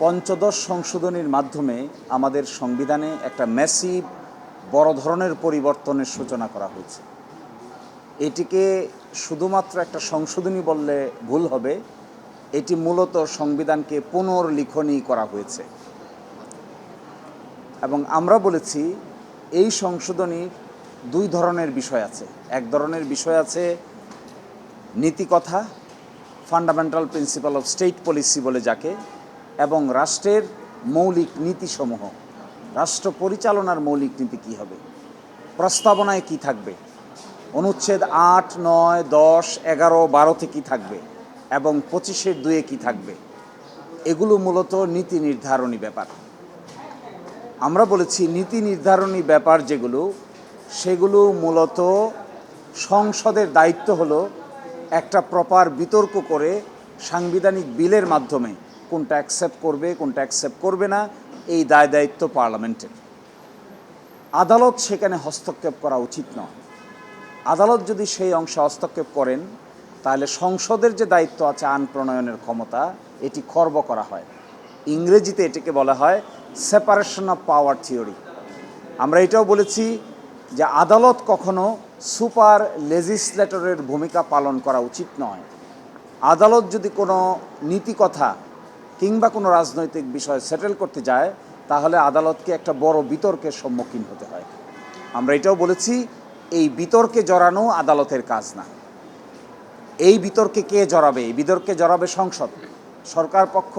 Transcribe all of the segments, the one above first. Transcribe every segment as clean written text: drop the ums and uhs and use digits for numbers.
পঞ্চদশ সংশোধনীর মাধ্যমে আমাদের সংবিধানে একটা ম্যাসিভ বড় ধরনের পরিবর্তনের সূচনা করা হয়েছে। এটিকে শুধুমাত্র একটা সংশোধনী বললে ভুল হবে, এটি মূলত সংবিধানকে পুনর্লিখনই করা হয়েছে। এবং আমরা বলেছি এই সংশোধনীর দুই ধরনের বিষয় আছে। এক ধরনের বিষয় আছে নীতিকথা, fundamental principle of state policy বলে যাকে, এবং রাষ্ট্রের মৌলিক নীতিসমূহ, রাষ্ট্র পরিচালনার মৌলিক নীতি কী হবে, প্রস্তাবনায় কি থাকবে, অনুচ্ছেদ ৮, ৯, ১০, ১১, ১২-তে কী থাকবে এবং ২৫-এর ২-এ কী থাকবে। এগুলো মূলত নীতি নির্ধারণী ব্যাপার। আমরা বলেছি নীতি নির্ধারণী ব্যাপার যেগুলো, সেগুলো মূলত সংসদের দায়িত্ব হলো একটা প্রপার বিতর্ক করে সাংবিধানিক বিলের মাধ্যমে কোনটা অ্যাকসেপ্ট করবে কোনটা অ্যাকসেপ্ট করবে না, এই দায় দায়িত্ব পার্লামেন্টের। আদালত সেখানে হস্তক্ষেপ করা উচিত নয়। আদালত যদি সেই অংশে হস্তক্ষেপ করেন তাহলে সংসদের যে দায়িত্ব আছে আইন প্রণয়নের ক্ষমতা, এটি খর্ব করা হয়। ইংরেজিতে এটিকে বলা হয় সেপারেশন অফ পাওয়ার থিওরি। আমরা এটাও বলেছি যে আদালত কখনো সুপার লেজিসলেটরের ভূমিকা পালন করা উচিত নয়। আদালত যদি কোনো নীতিকথা কিংবা কোনো রাজনৈতিক বিষয় সেটেল করতে যায় তাহলে আদালতকে একটা বড় বিতর্কের সম্মুখীন হতে হয়। আমরা এটাও বলেছি এই বিতর্কে জড়ানো আদালতের কাজ না। এই বিতর্কে কে জড়াবে? এই বিতর্কে জড়াবে সংসদ, সরকার পক্ষ,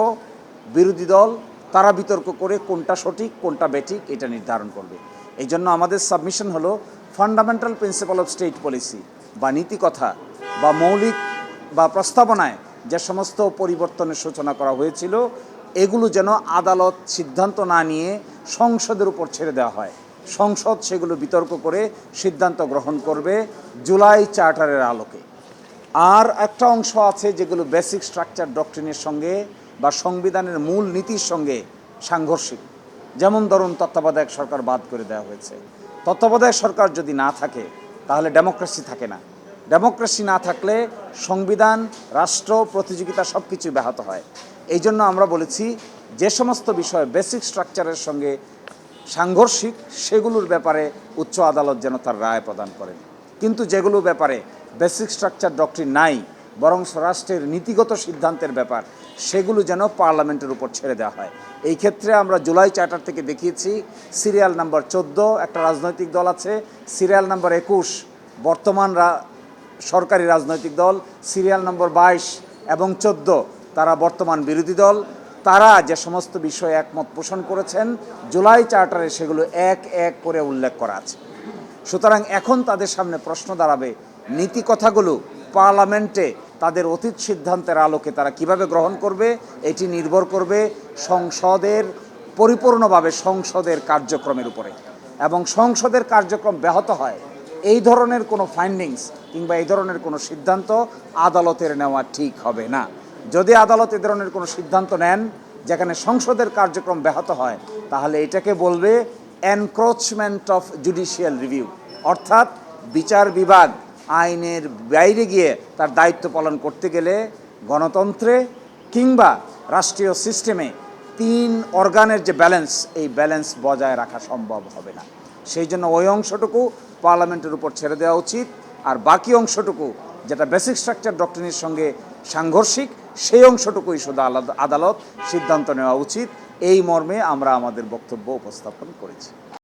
বিরোধী দল, তারা বিতর্ক করে কোনটা সঠিক কোনটা বেঠিক এটা নির্ধারণ করবে। এই জন্য আমাদের সাবমিশন হলো fundamental principle of state policy বা নীতিকথা বা মৌলিক বা প্রস্তাবনায় যে সমস্ত পরিবর্তনের সূচনা করা হয়েছিল, এগুলো যেন আদালত সিদ্ধান্ত না নিয়ে সংসদের উপর ছেড়ে দেওয়া হয়। সংসদ সেগুলো বিতর্ক করে সিদ্ধান্ত গ্রহণ করবে জুলাই চার্টারের আলোকে। আর একটা অংশ আছে যেগুলো বেসিক স্ট্রাকচার ডক্ট্রিনের সঙ্গে বা সংবিধানের মূল নীতির সঙ্গে সাংঘর্ষিক। যেমন ধরুন তত্ত্বাবধায়ক সরকার বাদ করে দেওয়া হয়েছে। তত্ত্বাবধায়ক সরকার যদি না থাকে তাহলে ডেমোক্রেসি থাকে না। ডেমোক্রেসি না থাকলে সংবিধান, রাষ্ট্র, প্রতিযোগিতা সব কিছু ব্যাহত হয়। এই জন্য আমরা বলেছি যে সমস্ত বিষয় বেসিক স্ট্রাকচারের সঙ্গে সাংঘর্ষিক সেগুলোর ব্যাপারে উচ্চ আদালত যেন তার রায় প্রদান করেন। কিন্তু যেগুলো ব্যাপারে বেসিক স্ট্রাকচার ডক্ট্রিন নাই, বরং রাষ্ট্রের নীতিগত সিদ্ধান্তের ব্যাপার, সেগুলো যেন পার্লামেন্টের উপর ছেড়ে দেওয়া হয়। এই ক্ষেত্রে আমরা জুলাই চার্টার থেকে দেখিয়েছি সিরিয়াল নাম্বার 14 একটা রাজনৈতিক দল আছে, সিরিয়াল নাম্বার 21 বর্তমান সরকারি রাজনৈতিক দল, সিরিয়াল নম্বর 22 এবং 14 তারা বর্তমান বিরোধী দল। তারা যে সমস্ত বিষয়ে একমত পোষণ করেছেন জুলাই চার্টারে সেগুলো এক এক করে উল্লেখ করা আছে। সুতরাং এখন তাদের সামনে প্রশ্ন দাঁড়াবে নীতি কথাগুলো পার্লামেন্টে তাদের অতীত সিদ্ধান্তের আলোকে তারা কিভাবে গ্রহণ করবে। এটি নির্ভর করবে সংসদের পরিপূর্ণভাবে সংসদের কার্যক্রমের উপরে। এবং সংসদের কার্যক্রম ব্যাহত হয় এই ধরনের কোনো ফাইন্ডিংস কিংবা এই ধরনের কোনো সিদ্ধান্ত আদালতের নেওয়া ঠিক হবে না। যদি আদালত এ ধরনের কোনো সিদ্ধান্ত নেন যেখানে সংসদের কার্যক্রম ব্যাহত হয়, তাহলে এটাকে বলবে এনক্রোচমেন্ট অফ জুডিশিয়াল রিভিউ, অর্থাৎ বিচার বিভাগ আইনের বাইরে গিয়ে তার দায়িত্ব পালন করতে গেলে গণতন্ত্রে কিংবা রাষ্ট্রীয় সিস্টেমে 3 অর্গানের যে ব্যালেন্স, এই ব্যালেন্স বজায় রাখা সম্ভব হবে না। সেই জন্য ওই অংশটুকু পার্লামেন্টের উপর ছেড়ে দেওয়া উচিত, আর বাকি অংশটুকু যেটা বেসিক স্ট্রাকচার ডক্ট্রিনের সঙ্গে সাংঘর্ষিক, সেই অংশটুকুই শুধু আদালত সিদ্ধান্ত নেওয়া উচিত। এই মর্মে আমরা আমাদের বক্তব্য উপস্থাপন করেছি।